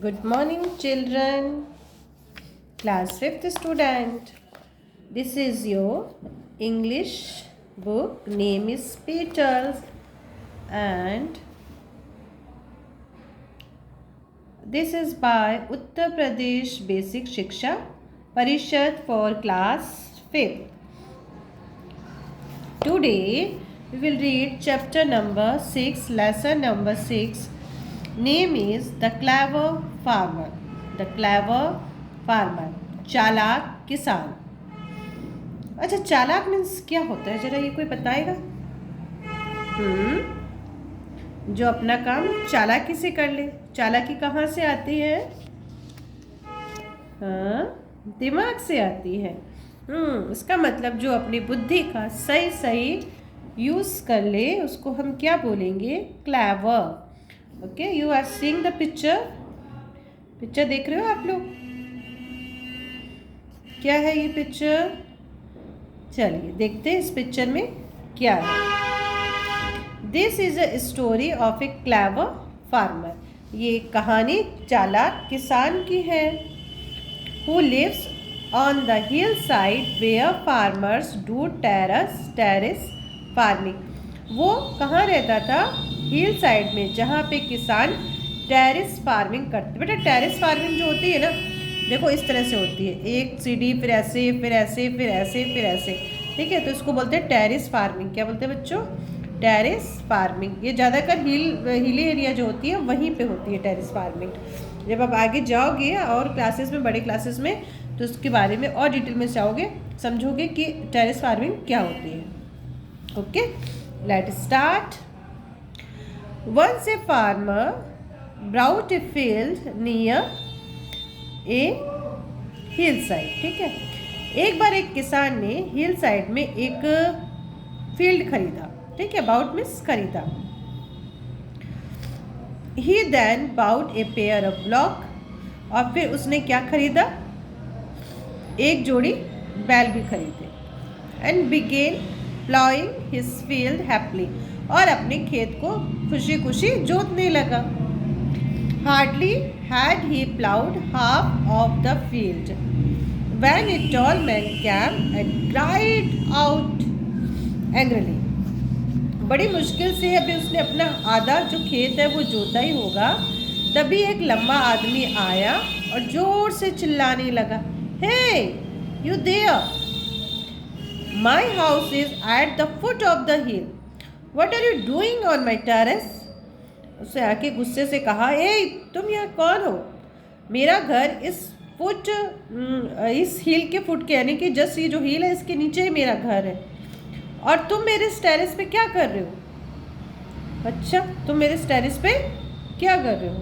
Good morning, children. Class 5th student. This is your English book. Name is Peters, and this is by Uttar Pradesh Basic Shiksha Parishad for class 5th. Today we will read chapter number 6, lesson number 6. Name is The Clever Farmer. The Clever Farmer. चालाक किसान. अच्छा, चालाक means क्या होता है, जरा ये कोई बताएगा? जो अपना काम चालाकी से कर ले. चालाकी कहाँ से आती है? हाँ, दिमाग से आती है. इसका मतलब जो अपनी बुद्धि का सही सही यूज कर ले उसको हम क्या बोलेंगे? Clever. Okay, you are seeing the picture देख रहे हो आप लोग? क्या है ये पिक्चर? चलिए देखते हैं इस पिक्चर में क्या है. This is a story of a clever farmer. ये कहानी चालाक किसान की है. Who lives on the hill side where farmers do terrace farming. वो कहाँ रहता था? हिल साइड में, जहाँ पे किसान टेरेस फार्मिंग करते. बेटा टेरेस फार्मिंग जो होती है ना, देखो इस तरह से होती है. एक सीढ़ी, फिर ऐसे फिर ऐसे फिर ऐसे फिर ऐसे. ठीक है, तो इसको बोलते हैं टेरेस फार्मिंग. क्या बोलते हैं बच्चों? Terrace farming. ये ज़्यादातर हिली एरिया जो होती है वहीं पे होती है टेरेस फार्मिंग. जब आप आगे जाओगे और क्लासेस में, बड़े क्लासेस में, तो उसके बारे में और डिटेल में जाओगे, समझोगे कि टेरेस फार्मिंग क्या होती है. Okay, let start. Once a farmer bought a field near a hillside. ठीक है, एक बार एक किसान ने हिल साइड में एक फील्ड खरीदा. ठीक है, बाउट मीन्स खरीदा. He then bought a pair of block. और फिर उसने क्या खरीदा? एक जोड़ी बैल भी खरीदे. And began plowing his field happily. और अपने खेत को खुशी खुशी जोतने लगा. Hardly had he plowed half of the field when a tall man came and cried out angrily. बड़ी मुश्किल से अभी उसने अपना आधा जो खेत है वो जोता ही होगा, तभी एक लंबा आदमी आया और जोर से चिल्लाने लगा. Hey, you there! My house is at the foot of the hill. What are you doing on my terrace? उससे आके गुस्से से कहा, ए तुम यहाँ कौन हो? मेरा घर इस हिल के फुट के, यानी कि जस्ट ये जो हिल है इसके नीचे ही मेरा घर है, और तुम मेरे टेरेस पे क्या कर रहे हो? अच्छा, तुम मेरे टेरेस पे क्या कर रहे हो?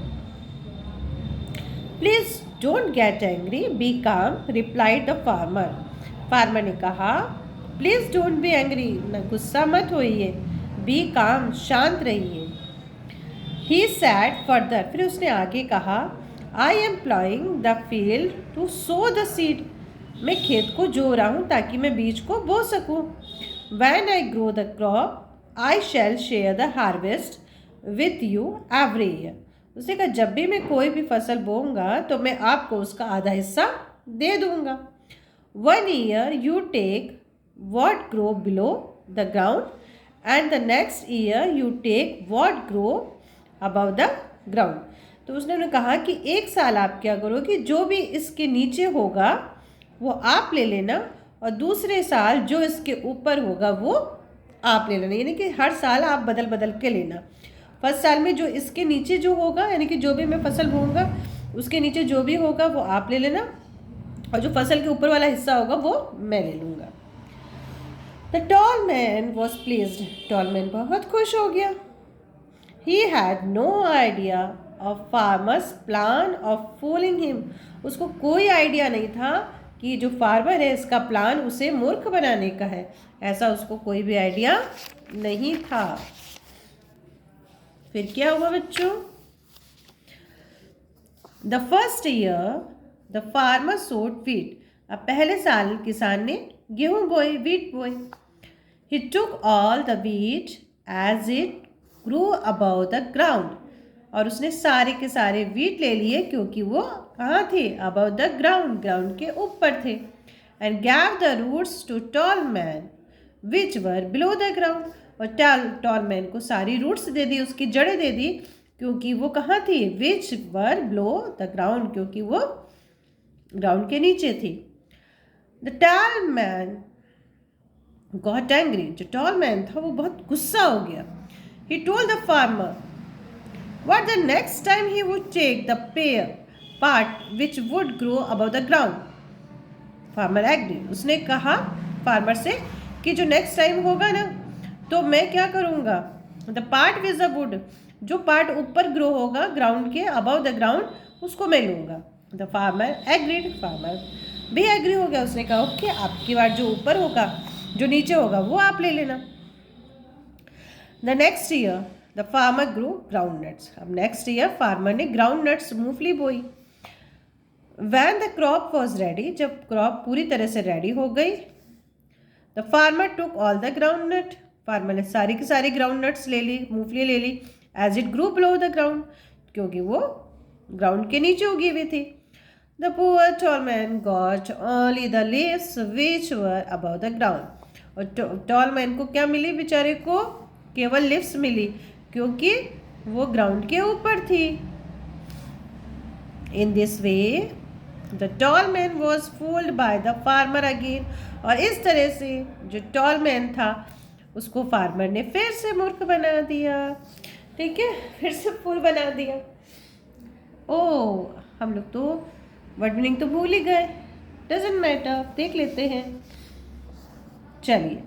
Please don't get angry, be calm, replied the farmer. Farmer ने कहा, प्लीज डोंट बी एंग्री, न गुस्सा मत होइए, बी काम, शांत रहिए. He said further. फिर उसने आगे कहा, I am ploughing the field to sow the seed. मैं खेत को जो रहा हूँ ताकि मैं बीज को बो सकूँ. When I grow the crop I shall share the harvest with you every year. उसने कहा, जब भी मैं कोई भी फसल बोऊंगा तो मैं आपको उसका आधा हिस्सा दे दूंगा. 1 year you take what grow below the ground and the next year you take what grow above the ground. तो उसने कहा कि एक साल आप क्या करो कि जो भी इसके नीचे होगा वो आप ले लेना, और दूसरे साल जो इसके ऊपर होगा वो आप ले लेना. यानी कि हर साल आप बदल बदल के लेना. फर्स्ट साल में जो इसके नीचे जो होगा, यानी कि जो भी मैं फसल बोऊंगा उसके नीचे जो भी होगा वो आप ले लेना, और जो फसल के ऊपर वाला हिस्सा होगा वो मैं ले लूँगा. The tall man was pleased. Tall man बहुत खुश हो गया. He had no idea of farmers plan of fooling him. उसको कोई आइडिया नहीं था कि जो फार्मर है इसका प्लान उसे मूर्ख बनाने का है. ऐसा उसको कोई भी आइडिया नहीं था. फिर क्या हुआ बच्चों? The first year the farmer sowed wheat. अब पहले साल किसान ने गेहूं बोए, व्हीट बोए. He took all the wheat as it grow above the ground. और उसने सारे के सारे वीट ले लिए क्योंकि वो कहाँ थे? अबव द ग्राउंड, ग्राउंड के ऊपर थे। And gave the roots to tall man which were below the ground, और टॉल मैन को सारी रूट्स दे दी, उसकी जड़ें दे दी क्योंकि वो कहाँ थी? विच वर बिलो द ग्राउंड, क्योंकि वो ग्राउंड के नीचे थी। The tall man got angry, जो टॉल मैन था वो बहुत गुस्सा हो गया। He told the farmer what the next time he would take the part which would grow above the ground. Farmer agreed. उसने कहा फार्मर से कि जो नेक्स्ट टाइम होगा ना तो मैं क्या करूँगा, the part with the wood, जो पार्ट ऊपर ग्रो होगा ग्राउंड के, अबव द ग्राउंड, उसको मैं लूँगा। द फार्मर एग्रीड, फार्मर भी एग्री हो गया। उसने कहा ओके, आपकी बात जो ऊपर होगा, जो नीचे होगा वो आप ले लेना। The next year the farmer grow ground nuts, अब नेक्स्ट ईयर फार्मर ने ग्राउंड नट्स, मूंगफली बोई। When the crop was ready, जब क्रॉप पूरी तरह से रेडी हो गई, the farmer took all the ground nut, farmer ने सारी की सारी ग्राउंड नट्स ले ली, मूंगफली ले ली, as it grow below the ground, क्योंकि वो ग्राउंड के नीचे उगी हुई थी। The poor tall man got only the leaves which were above the ground, और टॉल मैन को क्या मिली? बेचारे को केवल लिव्स मिली क्योंकि वो ग्राउंड के ऊपर थी। In this way the tall man was fooled by the farmer again, और इस तरह से जो टॉल मैन था उसको फार्मर ने फिर से मूर्ख बना दिया। ठीक है, फिर से फूल बना दिया। ओ, हम लोग तो वर्ड मीनिंग तो भूल ही गए। डजंट मैटर, देख लेते हैं। चलिए,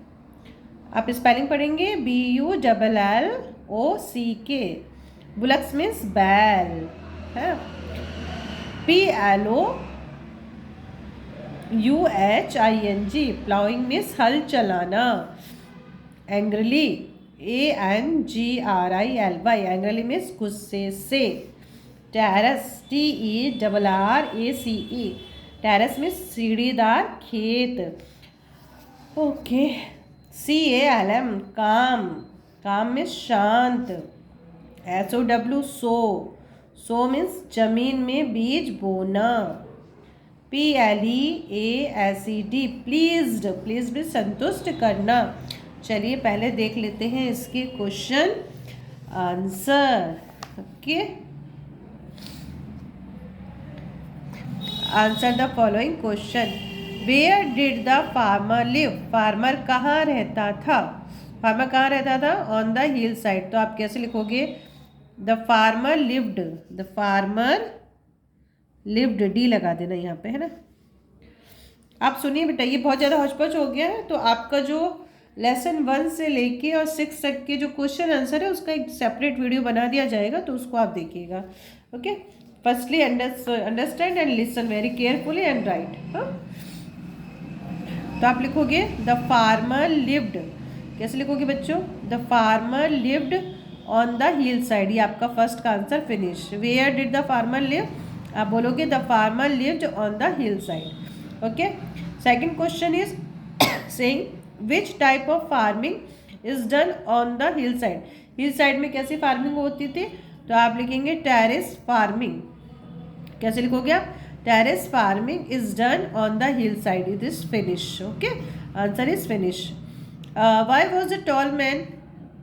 आप स्पेलिंग पढ़ेंगे BULLOCK, बुलक्स मीन्स बैल है, PLOUHING, प्लाउइंग मीन्स हल चलाना, एंग्रली ANGRILY, एंग्रली मीन्स गुस्से से, टेरेस TERRACE, टेरेस मीन्स सीढ़ीदार खेत। ओके, CALM, काम, काम में शांत, SOW सो, सो मीन्स जमीन में बीज बोना, PLEASED प्लीज्ड, प्लीज भी संतुष्ट करना। चलिए पहले देख लेते हैं इसके question answer. Okay, answer the following question. Where did the farmer live, farmer कहाँ रहता था? फार्मर कहाँ रहता था? On the hill side. तो आप कैसे लिखोगे? The farmer lived, the farmer lived, D लगा देना यहाँ पे, है ना। आप सुनिए बेटा, ये बहुत ज़्यादा हौच-पौच हो गया है, तो आपका जो लेसन 1 से लेके और 6 तक के जो क्वेश्चन आंसर है उसका एक सेपरेट वीडियो बना दिया जाएगा, तो उसको आप देखिएगा। Okay, firstly understand and listen very carefully and right. हाँ, तो आप लिखोगे द फार्मर लिव्ड, कैसे लिखोगे बच्चों? The farmer lived on the hill side, ये आपका फर्स्ट का answer finish. Where did the farmer live, आप बोलोगे the farmer lived on the hill side. Okay, second question is saying which type of farming is done on the hill side, hill side में कैसी farming होती थी? तो आप लिखेंगे terrace farming. कैसे लिखोगे आप? Terrace farming is done on the hill side, it is finish. Okay, answer is finish. Why was the tall man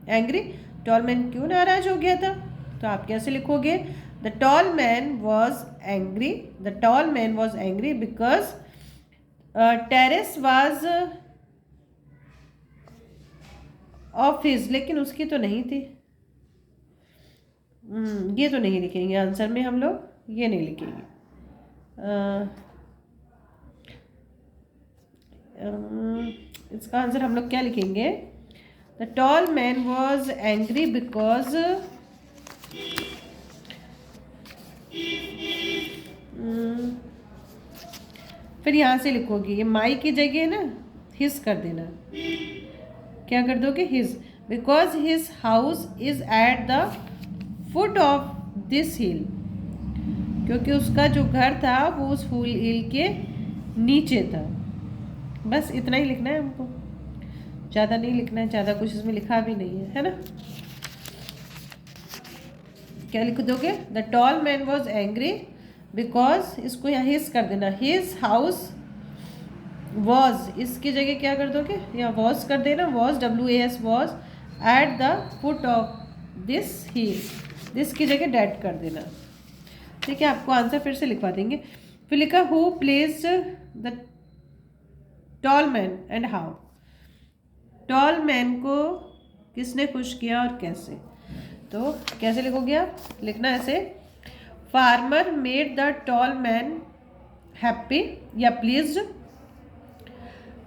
angry, tall man क्यों नाराज हो गया था? तो आप कैसे लिखोगे? The tall man was angry, the tall man was angry because terrace was of his, लेकिन उसकी तो नहीं थी। ये तो नहीं लिखेंगे आंसर में, हम लोग ये नहीं लिखेंगे। इसका आंसर हम लोग क्या लिखेंगे? The tall man was angry because फिर यहाँ से लिखोगे, ये माई की जगह ना हिज कर देना। क्या कर दोगे? His, because his house is at the foot of this हिल, क्योंकि उसका जो घर था वो उस फूल हिल के नीचे था। बस इतना ही लिखना है हमको, ज़्यादा नहीं लिखना है, ज़्यादा कुछ इसमें लिखा भी नहीं है, है ना। क्या लिख दोगे? The tall man was angry because, इसको यहाँ हिज कर देना, हिज हाउस वॉज, इसकी जगह क्या कर दोगे? या वॉज कर देना, was WAS was at the foot of this hill, this की जगह डैट कर देना। ठीक है, आपको आंसर फिर से लिखवा देंगे। फिर लिखा who placed the tall man and how, toll man को किसने खुश किया और कैसे? तो कैसे लिखोगे आप? लिखना ऐसे, farmer made the tall man happy या pleased,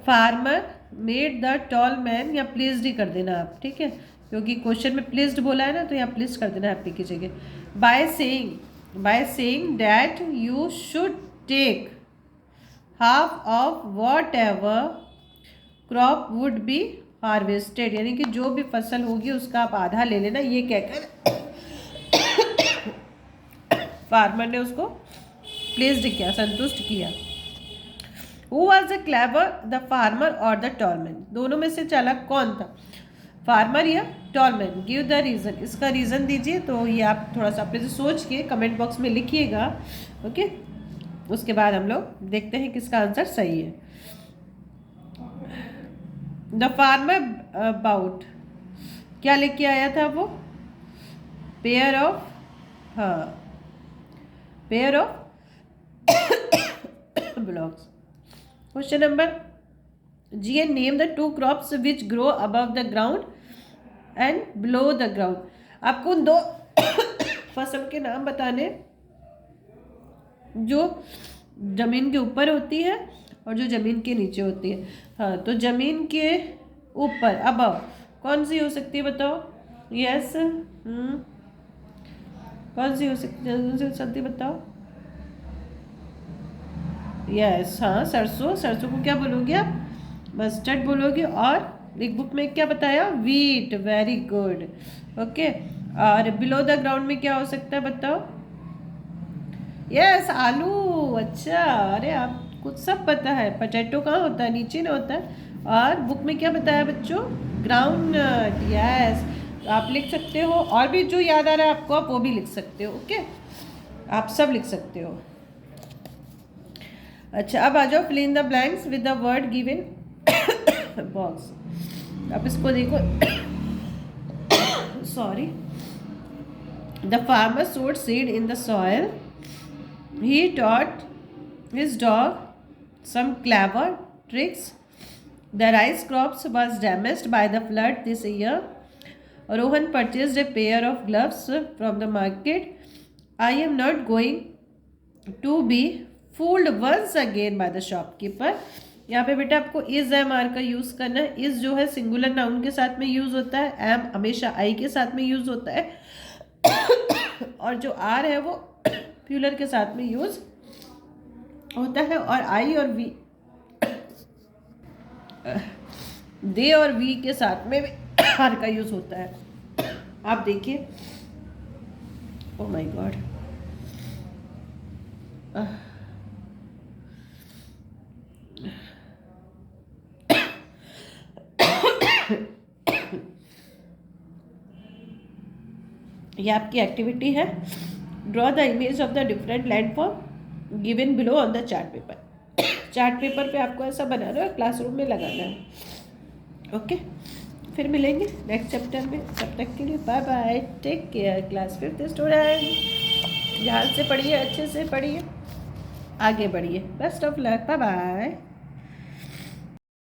farmer made the tall man या प्लीज्ड ही कर देना आप। ठीक है, क्योंकि क्वेश्चन में प्लीज्ड बोला है ना, तो यहाँ प्लीज कर देना हैप्पी की जगह। By saying that you should take half of whatever crop would be harvested, यानी कि जो भी फसल होगी उसका आप आधा ले लेना, ये कहकर फार्मर ने उसको प्लीज्ड किया, संतुष्ट किया। Who was the clever, the farmer और द टॉलमैन, दोनों में से चालाक कौन था, फार्मर या टॉलमैन? गिव द रीज़न, इसका रीज़न दीजिए। तो ये आप थोड़ा सा अपने से सोच के कमेंट बॉक्स में लिखिएगा। ओके, उसके बाद हम लोग देखते हैं किसका आंसर सही है। द फार्मर बाउट, क्या लेके आया था वो? पेयर ऑफ, हाँ, pair of blocks. Question number G, name the two crops which grow above the ground and below the ground. आपको उन दो फसल के नाम बताने जो जमीन के ऊपर होती है और जो जमीन के नीचे होती है। हाँ, तो जमीन के ऊपर अबव कौन सी हो सकती है बताओ? यस, कौन सी हो सकती है बताओ? यस, हाँ, सरसों, सरसों को क्या बोलोगे आप? मस्टर्ड बोलोगे। और एक बुक में क्या बताया? Wheat, very good. ओके, और बिलो द ग्राउंड में क्या हो सकता है बताओ? यस, आलू। अच्छा, अरे आप कुछ सब पता है। पोटैटो कहाँ होता है? नीचे ना होता है। और बुक में क्या बताया बच्चों? ग्राउंड नट। यस, तो आप लिख सकते हो, और भी जो याद आ रहा है आपको आप वो भी लिख सकते हो। ओके, आप सब लिख सकते हो। अच्छा, अब आ जाओ, fill in the blanks with the word given box. अब इसको देखो, sorry, the farmer sowed seed in the soil, he taught his dog some clever tricks, the rice crops was damaged by the flood this year, Rohan purchased a pair of gloves from the market, I am not going to be fooled once again by the shopkeeper। यहाँ पे बेटा आपको is M R का use करना है। Is जो है singular noun के साथ में यूज होता है, एम हमेशा आई के साथ में यूज होता है, और जो आर है वो प्यूलर के साथ में यूज होता है, और आई और वी, दे और वी के साथ में आर का यूज होता है। आप देखिए, ओ माय गॉड, ये आपकी एक्टिविटी है। Draw the image of the different landform given below on the chart paper. Chart paper पे आपको ऐसा बनाना है, क्लासरूम में लगाना है। ओके, फिर मिलेंगे नेक्स्ट चैप्टर में। तब तक के लिए bye bye, take care. Class 5th student, ध्यान से पढ़िए, अच्छे से पढ़िए, आगे बढ़िए। Best of luck, bye bye.